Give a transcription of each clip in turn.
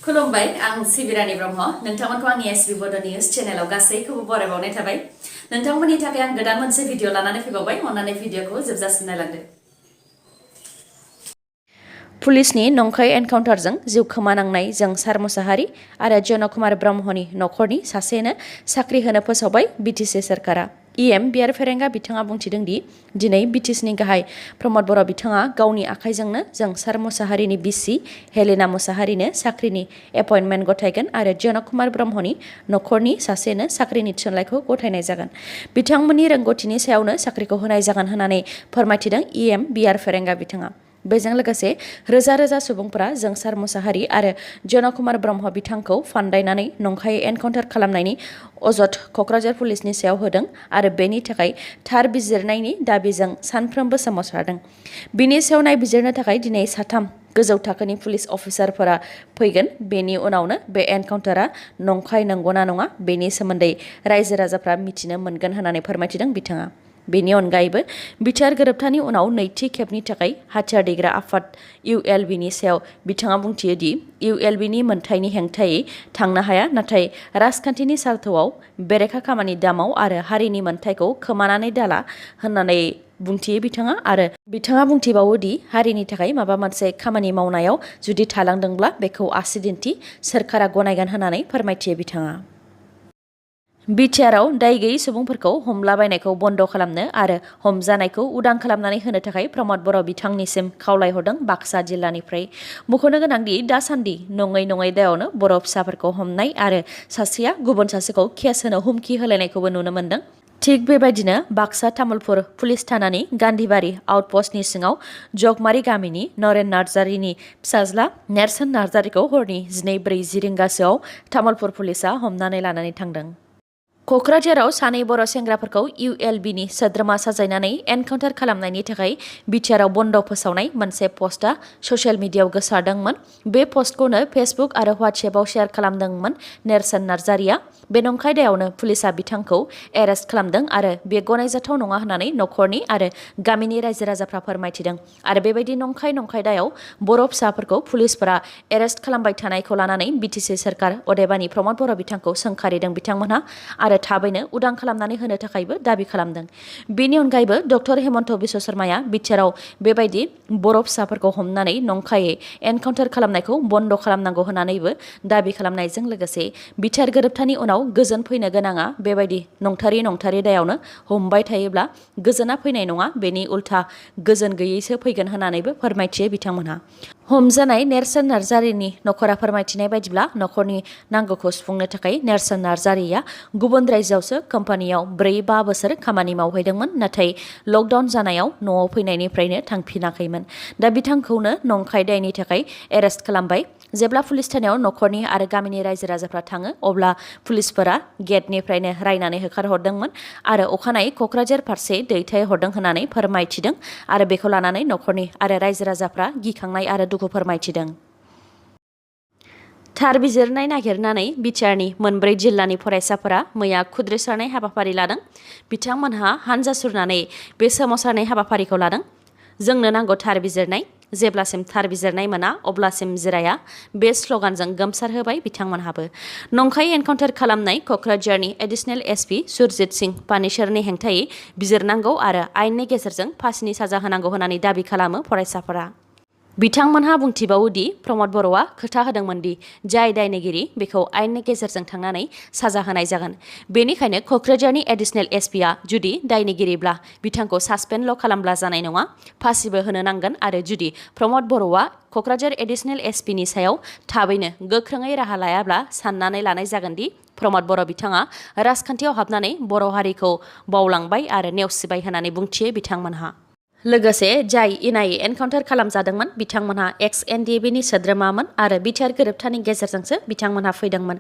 खुलुमबाय आं सिबिरानि ब्रह्म नोंथांमोनखौ आंनि sbbodonews चेनेलाव गासैखौबो बरायबावनाय थाबाय नोंथांमोननि थाखाय आं गोदान मोनसे भिडिअ लानानै फैबावबाय अन्नानै भिडिअखौ जोबजासिम नायलांदो पुलिसनि नंखाय एनकाउन्टारजों जिउ खोमानांनाय जोंसार मुसाहारि आरो जन कुमार ब्रह्मनि नखरनि सासेनो साख्रि होनो फोसावबाय बिटिसि सरकारा बिआर फेरेंगा बिथाङा बुंथिदों दि दिनै बिटिसिनि गाहाय प्रमद बर' बिथाङा गावनि आखाइजोंनो जोंसार मुसाहारिनि बिसि हेलेना मुसाहारिनो साख्रिनि एपइन्टमेन्ट गथायगोन आरो जन कुमार ब्रह्मनि नखरनि सासेनो साख्रिनि थिसननायखौ गथायनाय जागोन बिथांमोननि रोंगौथिनि सायावनो साख्रिखौ होनाय जागोन होननानै फोरमायथिदों बिआर फेरेंगा बिथाङा बेजों लोगोसे रोजा रोजा सुबुंफोरा जोंसार मुसाहारि आरो जन कुमार ब्रह्म बिथांखौ फान्दायनानै नंखायै एनकाउन्टार खालामनायनि अजद क'क्राझार पुलिसनि सायाव होदों आरो बेनि थाखाय थार बिजिरनायनि दाबिजों सानफ्रोमबो सोमावसारदों बिनि सायाव नायबिजिरनो थाखाय दिनै साथाम गोजौ थाखोनि पुलिस अफिसारफोरा फैगोन बेनि उनावनो बे एनकाउन्टारा नंखाय नंगौना नङा बेनि सोमोन्दै रायजो राजाफ्रा मिथिनो मोनगोन होननानै फोरमायथिदों बिथाङा बेनि अनगायैबो बिटिआर गोरोबथानि उनाव नैथि खेबनि थाखाय हाथियार दैग्रा आफाद इउएलबिनि सायाव बिथाङा बुंथियो दि इउएलबिनि मोनथायनि हेंथायै थांनो हाया नाथाय राजखान्थिनि सार्थआव बेरेखा खामानि दामाव आरो हारिनि मोनथायखौ खोमानानै दाला होननानै बुंथियो बिथाङा आरो बिथाङा बुंथिबावो दि हारिनि थाखाय माबा मोनसे खामानि मावनायाव जुदि थालांदोंब्ला बेखौ आसि दिन्थि सोरखारा गनायगोन होननानै फोरमायथियो बिथाङा बिटिआरआव दाय गैयै सुबुंफोरखौ हमलाबायनायखौ बन्द खालामनो आरो हमजानायखौ उदां खालामनानै होनो थाखाय प्रमद बर' बिथांनिसिम खावलायहरदों बाक्सा जिल्लानिफ्राय मख'नो गोनांदि दासान्दि नङै दायावनो बर' फिसाफोरखौ हमनाय आरो सासेया गुबुन सासेखौ केस होनो हुमखि होलायनायखौबो नुनो मोन्दों थिग बेबायदिनो बाक्सा तामुलपुर पुलिस थानानि गान्धीबारि आउटपस्टनि सिङाव जगमारि गामिनि नरेन नार्जारिनि फिसाज्ला नेरसोन नार्जारिखौ हरनि 12:40 रिंगासोआव तामुलपुर पुलिसआ हमनानै लानानै थांदों क'क्राझाराव सानै बर' सेंग्राफोरखौ इउएलबिनि सोद्रोमा साजायनानै एनकाउन्टार खालामनायनि थाखाय बिटिआरआव बन्द फोसावनाय मोनसे पस्टआ ससियेल मिडियायाव गोसारदोंमोन बे पस्टखौनो फेसबुक आरो व्हाट्सएपआव शेयार खालामदोंमोन नेरसोन नार्जारिया बे नंखाय दायावनो पुलिसआ बिथांखौ एरेस्ट खालामदों आरो बे गनायजाथाव नङा होननानै नखरनि आरो गामिनि रायजो राजाफ्रा फोरमायथिदों आरो बेबायदि नंखाय दायाव बर' फिसाफोरखौ पुलिसफोरा एरेस्ट खालामबाय थानायखौ लानानै बिटिसि सरकार अदेबानि प्रमद बर' बिथांखौ सोंखारिदों बिथांमोनहा आरो थाबैनो उदां खालामनानै होनो थाखायबो दाबि खालामदों बेनि अनगायैबो डक्टर हेमन्त बिश्व शर्माया बिटिआरआव बेबायदि बर' फिसाफोरखौ हमनानै नंखायै एनकाउन्टार खालामनायखौ बन्द खालामनांगौ होननानैबो दाबि खालामनायजों लोगोसे बिटिआर गोरोबथानि उनाव गोजोन फैनो गोनाङा बेबायदि नंथारि दायावनो हमबाय थायोब्ला गोजोना फैनाय नङा बेनि उल्था गोजोन गैयैसो फैगोन होननानैबो फोरमायथियो बिथांमोनहा हमजानाय नेरसोन नार्जारिनि नखरा फोरमायथिनाय बायदिब्ला नखरनि नांगौखौ सुफुंनो थाखाय नेरसोन नार्जारिया गुबुन रायजोआवसो कम्पानियाव 4-5 बोसोर खामानि मावहैदोंमोन नाथाय लकडाउन जानायाव न'आव फैनायनिफ्रायनो थांफिनाखैमोन दा बिथांखौनो नंखाय दायनि थाखाय एरेस्ट खालामबाय जेब्ला पुलिस थानायाव नखरनि आरो गामिनि रायजो राजाफ्रा थाङो अब्ला पुलिसफोरा गेटनिफ्रायनो रायनानै होखारहरदोंमोन आरो अखानायै क'क्राझार फारसे दैथायहरदों होननानै फोरमायथिदों आरो बेखौ लानानै नखरनि आरो रायजो राजाफ्रा गिखांनाय आरो दुखु फोरमायथिदों थार बिजिरनाय नागिरनानै बिटिआरनि 4 जिल्लानि फरायसाफोरा मैया खुद्रिसारनाय हाबाफारि लादों बिथांमोनहा हानजा सुरनानै बे सोमावसारनाय हाबाफारिखौ लादों जोंनो नांगौ थार बिजिरनाय जेब्लासिम थार बिजिरनाय मोना अब्लासिम जिराया बे स्लगानजों गोमसारहोबाय बिथांमोनहाबो नंखाय एनकाउन्टार खालामनाय क'क्राझारनि एडिशनेल एसपि सुरजित सिं पानिसरनि हेंथायै बिजिरनांगौ आरो आयेननि गेजेरजों फासिनि साजा होनांगौ होननानै दाबि खालामो फरायसाफोरा बिथांमोनहा बुंथिबावो दि प्रमद बर'आ खोथा होदोंमोन दि जाय दायनिगिरि बेखौ आयेननि गेजेरजों थांनानै साजा होनाय जागोन बेनिखायनो क'क्राझारनि एडिशनेल एसपिआ जुदि दायनिगिरिब्ला बिथांखौ सासपेन्डल' खालामब्ला जानाय नङा फासिबो होनो नांगोन आरो जुदि प्रमद बर'आ क'क्राझार एडिशनेल एसपिनि सायाव थाबैनो गोख्रोङै राहा लायाब्ला साननानै लानाय जागोन दि प्रमद बर' बिथाङा राजखान्थियाव हाबनानै बर' हारिखौ बावलांबाय आरो नेवसिबाय होननानै बुंथियो बिथांमोनहा लोगोसे जाय इनायै एनकाउन्टार खालामजादोंमोन बिथांमोनहा एक्स-एनडिएबिनि सोद्रोमामोन आरो बिटिआर गोरोबथानि गेजेरजोंसो बिथांमोनहा फैदोंमोन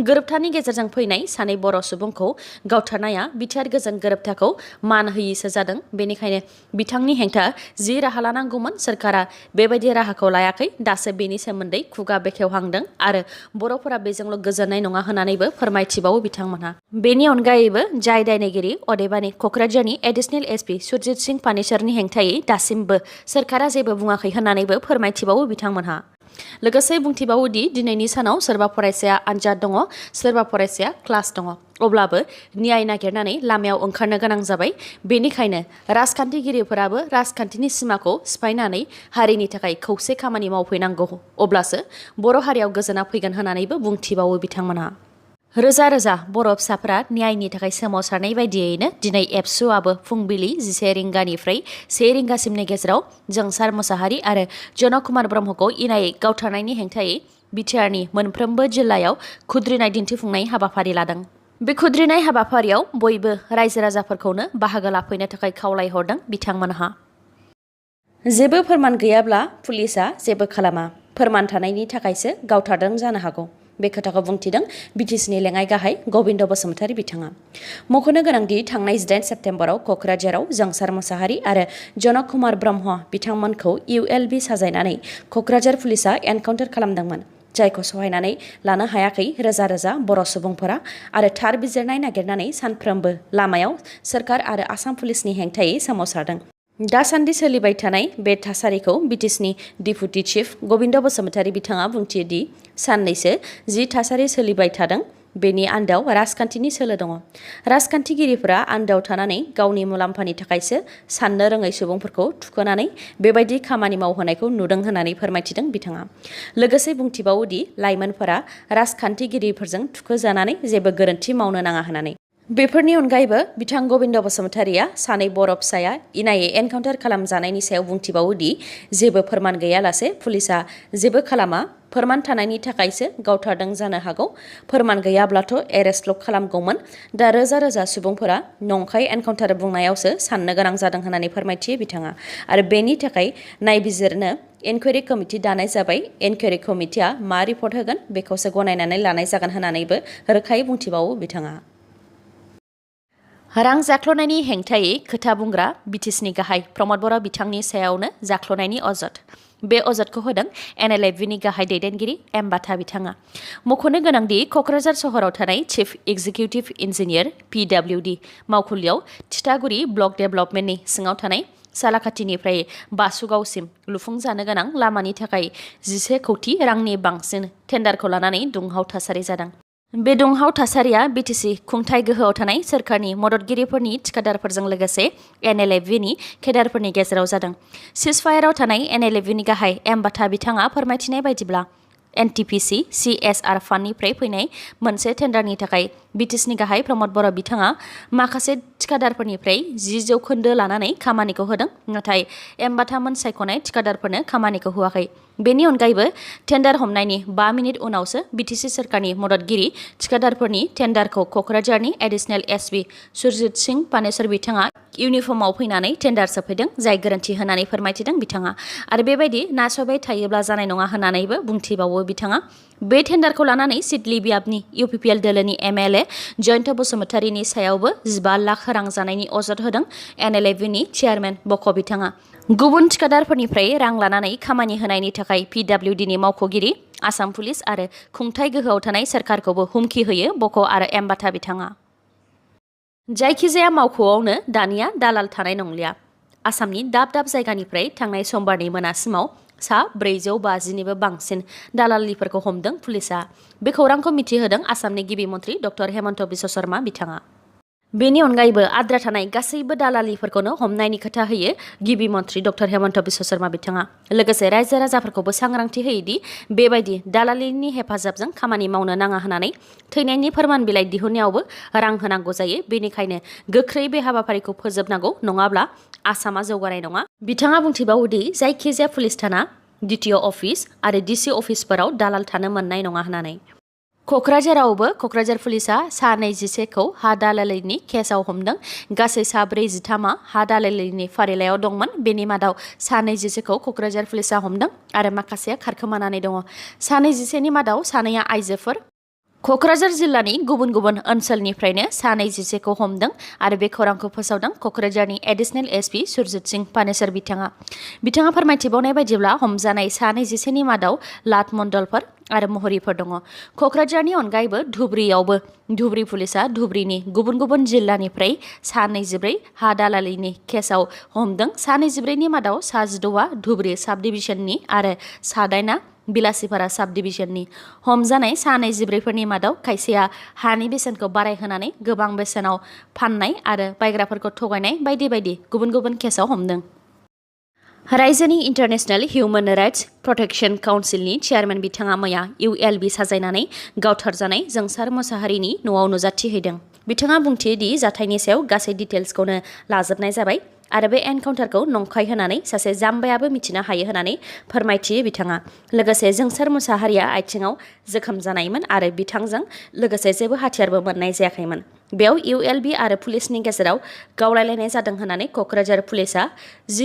गोरोबथानि गेजेरजों फैनाय सानै बर' सुबुंखौ गावथारनाया बिटिआर गोजोन गोरोबथाखौ मान होयिसो जादों बेनिखायनो बिथांनि हेंथा जि राहा लानांगौमोन सोरखारा बेबायदि राहाखौ लायाखै दासो बेनि सोमोन्दै खुगा बेखेवहांदों आरो बर'फोरा बेजोंल' गोजोननाय नङा होननानैबो फोरमायथिबावो बिथांमोनहा बेनि अनगायैबो जाय दायनिगिरि अदेबानि क'क्राझारनि एडिशनेल एसपि सुरजित सिं पानिसरनि हेंथायै दासिमबो सोरखारा जेबो बुङाखै होननानैबो फोरमायथिबावो बिथांमोनहा लोगोसे बुंथिबावो दि दिनैनि सानाव सोरबा फरायसाया आनजाद दङ, सोरबा फरायसाया क्लास दङ। अब्लाबो न्याय नागिरनानै लामायाव ओंखारनो गोनां जाबाय। बेनिखायनो राजखान्थिगिरिफोराबो राजखान्थिनि सिमाखौ सिफायनानै हारिनि थाखाय खौसे खामानि मावफैनांगौ। अब्लासो बर' हारियाव गोजोना फैगोन होननानैबो बुंथिबावो बिथांमोनहा। रोजा रोजा बर' फिसाफोरा न्यायनि थाखाय सोमावसारनाय बायदियैनो दिनै एबसुआबो फुंबिलि 11 रिंगानिफ्राय 1 रिंगासिमनि गेजेराव जोंसार मुसाहारि आरो जनक कुमार ब्रह्मखौ इनायै गावथारनायनि हेंथायै बिटिआरनि मोनफ्रोमबो जिल्लायाव खुद्रिनाय दिन्थिफुंनाय हाबाफारि लादों। बे खुद्रिनाय हाबाफारियाव बयबो रायजो राजाफोरखौनो बाहागो लाफैनो थाखाय खावलायहरदों बिथांमोनहा। जेबो फोरमान गैयाब्ला पुलिसआ जेबो खालामा। फोरमान थानायनि थाखायसो गावथारदों जानो हागौ। बे खोथाखौ बुंथिदों बिटिसिनि लेङाइ गाहाय गबिन्द बसुमतारी बिथाङा। मख'नो गोनांदि थांनाय 18 सेप्तेम्बराव क'क्राझाराव जोंसार मुसाहारि आरो जनक कुमार ब्रह्म बिथांमोनखौ ULB साजायनानै क'क्राझार पुलिसआ एनकाउन्टार खालामदोंमोन, जायखौ सहायनानै लानो हायाखै रोजा रोजा बर' सुबुंफोरा आरो थार बिजिरनाय नागिरनानै सानफ्रोमबो लामायाव सोरखार आरो आसाम पुलिसनि हेंथायै सोमावसारदों। दासान्दि सोलिबाय थानाय बे थासारिखौ बिटिसिनि डिपुटि चिफ गबिन्द बसुमतारी बिथाङा बुंथियो दि साननैसो जि थासारि सोलिबाय थादों बेनि आन्दोआव राजखान्थिनि सोलो दङ। राजखान्थिगिरिफोरा आन्दोआव थानानै गावनि मुलाम्फानि थाखायसो साननो रोङै सुबुंफोरखौ थुखोनानै बेबायदि खामानि मावहोनायखौ नुदों होननानै फोरमायथिदों बिथाङा। लोगोसे बुंथिबावो दि लाइमोनफोरा राजखान्थिगिरिफोरजों थुखोजानानै जेबो गोरोन्थि मावनो नाङा होननानै। बेफोरनि अनगायैबो बिथां गबिन्द बसुमतारीया सानै बर' फिसाया इनायै एनकाउन्टार खालामजानायनि सायाव बुंथिबावो दि जेबो फोरमान गैयालासे पुलिसआ जेबो खालामा। फोरमान थानायनि थाखायसो गावथारदों जानो हागौ। फोरमान गैयाब्लाथ' एरेस्टल' खालामगौमोन। दा रोजा रोजा सुबुंफोरा नंखाय एनकाउन्टार बुंनायावसो साननो गोनां जादों होननानै फोरमायथियो बिथाङा। आरो बेनि थाखाय नायबिजिरनो इनकुवेरि कमिटि दानाय जाबाय। इनकुवेरि कमिटिया मा रिपर्ट होगोन बेखौसो गनायनानै लानाय जागोन होननानैबो रोखायै बुंथिबावो बिथाङा। रां जाख्ल'नायनि हेंथायै खोथा बुंग्रा बिटिसिनि गाहाय प्रमद बर' बिथांनि सायावनो जाख्ल'नायनि अजद। बे अजदखौ होदों NLFनि गाहाय दैदेनगिरि बाथा बिथाङा। मख'नो गोनांदि क'क्राझार सहराव थानाय चिफ एक्जिकिउटिभ इन्जिनियार PWD मावखुलियाव थिथागुरि ब्लक डेभेलपमेन्टनि सिङाव थानाय सालाखाथिनिफ्राय बासुगावसिम लुफुंजानो गोनां लामानि थाखाय 11 कौटि रांनि बांसिन टेन्डारखौ लानानै दुंहाव थासारि जादों। बे दुंहाव थासारिया बिटिसि खुंथाय गोहोआव थानाय सोरखारनि मददगिरिफोरनि थिखादारफोरजों लोगोसे NLFनि केडारफोरनि गेजेराव जादों। सिजफायाराव थानाय NLFनि गाहाय बाथा बिथाङा फोरमायथिनाय बायदिब्ला NTPC CSR फान्डनिफ्राय फैनाय मोनसे टेन्डारनि थाखाय बिटिसिनि गाहाय प्रमद बर' बिथाङा माखासे थिखादारफोरनिफ्राय 10% लानानै खामानिखौ होदों, नाथाय बाथामोन सायख'नाय थिखादारफोरनो खामानिखौ होआखै। बेनि अनगायैबो टेन्डार हमनायनि 5 मिनिट उनावसो बिटिसि सोरखारनि मददगिरि थिखादारफोरनि टेन्डारखौ क'क्राझारनि एडिसनेल SB सुरजित सिं पानेसर बिथाङा इउनिफर्मआव फैनानै टेन्डार सोफैदों, जाय गोरोन्थि होननानै फोरमायथिदों बिथाङा। आरो बेबायदि नासयबाय थायोब्ला जानाय नङा होननानैबो बुंथिबावो बिथाङा। बे टेन्डारखौ लानानै सिडली बियाबनि UPPL दोलोनि MLA जयन्त बसुमतारीनि सायावबो 15 लाख रां जानायनि अजद होदों NLFनि चेयारमेन बक' बिथाङा। गुबुन थिखादारफोरनिफ्राय रां लानानै खामानि होनायनि थाखाय PWDनि मावख'गिरि, आसाम पुलिस आरो खुंथाय गोहोआव थानाय सोरखारखौबो हुमखि होयो बक' आरो बाथा बिथाङा। जायखिजाया मावख'आवनो दानिया दालाल थानाय नंलिया। आसामनि दाब दाब जायगानिफ्राय थांनाय समबारनि मोनासिमाव सा 450निबो बांसिन दालालिफोरखौ हमदों पुलिसआ। बे खौरांखौ मिथिहोदों आसामनि गिबि मन्थ्रि डक्टर हेमन्त बिश्व शर्मा बिथाङा। बेनि अनगायैबो आद्रा थानाय गासैबो दालालिफोरखौनो हमनायनि खोथा होयो गिबि मन्थ्रि डक्टर हेमन्त बिश्व शर्मा बिथाङा। लोगोसे रायजो राजाफोरखौबो सांग्रांथि होयोदि बेबायदि दालालिनि हेफाजाबजों खामानि मावनो नाङा होननानै। थैनायनि फोरमान बिलाइ दिहुननायावबो रां होनांगौ जायो, बेनिखायनो गोख्रै बे हाबाफारिखौ फोजोबनांगौ, नङाब्ला आसामा जौगानाय नङा। बिथाङा बुंथिबावोदि जायखिजाया पुलिस थाना, DTO अफिस आरो DC अफिसफोराव दालाल थानो मोननाय नङा होननानै। क'क्राझारावबो क'क्राझार पुलिसआ सा 21खौ हा दालालिनि केसआव हमदों। गासै सा 43आ हा दालालिनि फारिलाइयाव दंमोन। बेनि मादाव सा 21खौ क'क्राझार पुलिसआ हमदों आरो माखासेया खारखोमानानै दङ। सा 21नि मादाव सानैया आइजोफोर। क'क्राझार जिल्लानि गुबुन गुबुन ओनसोलनिफ्रायनो सा 21खौ हमदों आरो बे खौरांखौ फोसावदों क'क्राझारनि एडिसनेल SB सुरजित सिं पानेसर बिथाङा। बिथाङा फोरमायथिबावनाय बायदिब्ला हमजानाय सा 21नि मादाव लाट मण्डलफोर आरो महरिफोर दङ। क'क्राझारनि अनगायैबो धुब्रीयावबो धुब्री पुलिसआ धुब्रीनि गुबुन गुबुन जिल्लानिफ्राय सा 24 हा दालालिनि केसआव हमदों। सा 24नि मादाव सा 16आ धुब्री साब डिभिजननि आरो सा 8आ बिलासिपारा साब डिभिजननि हमजानाय सा 24फोरनि मादाव खायसेया हानि बेसेनखौ बारायहोनानै गोबां बेसेनाव फाननाय आरो बायग्राफोरखौ थगायनाय बायदि बायदि गुबुन गुबुन केसाव हमदों। रायजोनि इन्टारनेशनेल हिउमेन राइट्स प्रटेक्शन काउन्सिलनि चेयारमेन बिथाङा मैया ULB साजायनानै गावथारजानाय जोंसार मोसाहारिनि न'आव नुजाथिहैदों। बिथाङा बुंथियो दि जाथायनि सायाव गासै डिटेल्सखौनो लाजोबनाय जाबाय आरो बे एनकाउन्टारखौ नंखाय होनानै सासे जाम्बायाबो मिथिनो हायो होननानै फोरमायथियो बिथाङा। लोगोसे जोंसार मोसाहारिया आथिङाव जोखोम जानायमोन आरो बिथांजों लोगोसे जेबो हाथियारबो मोननाय जायाखैमोन। बेयाव ULB आरो पुलिसनि गेजेराव गावलायलायनाय जादों होननानै क'क्राझार पुलिसआ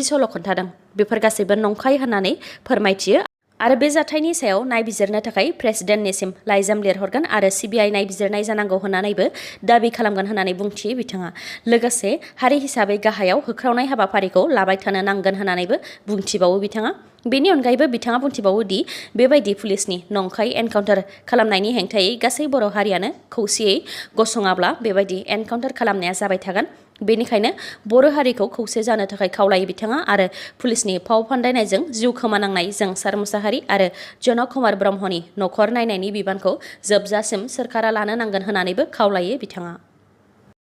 सल' खोन्थादों। बेफोर गासैबो नंखाय होननानै फोरमायथियो आरो बे जाथायनि सायाव नायबिजिरनो थाखाय प्रेसिडेन्टनिसिम लाइजाम लिरहरगोन आरो CBI नायबिजिरनाय जानांगौ होननानैबो दाबि खालामगोन होननानै बुंथियो बिथाङा। लोगोसे हारि हिसाबै गाहायाव होख्रावनाय हाबाफारिखौ लाबाय थानो नांगोन होननानैबो बुंथिबावो बिथाङा। बेनि अनगायैबो बिथाङा बुंथिबावो दि बेबायदि पुलिसनि नंखाय एनकाउन्टार खालामनायनि हेंथायै गासै बर' हारियानो खौसेयै गसङाब्ला बेबायदि एनकाउन्टार खालामनाया जाबाय थागोन। बेनिखायनो बर' हारिखौ खौसे जानो थाखाय खावलायो बिथाङा आरो पुलिसनि फाव फान्दायनायजों जिउ खोमानांनाय जोंसार मोसाहारि आरो जन कुमार ब्रह्मनि न'खर नायनायनि बिबानखौ जोबजासिम सोरखारा लानो नांगोन होननानैबो खावलायो बिथाङा।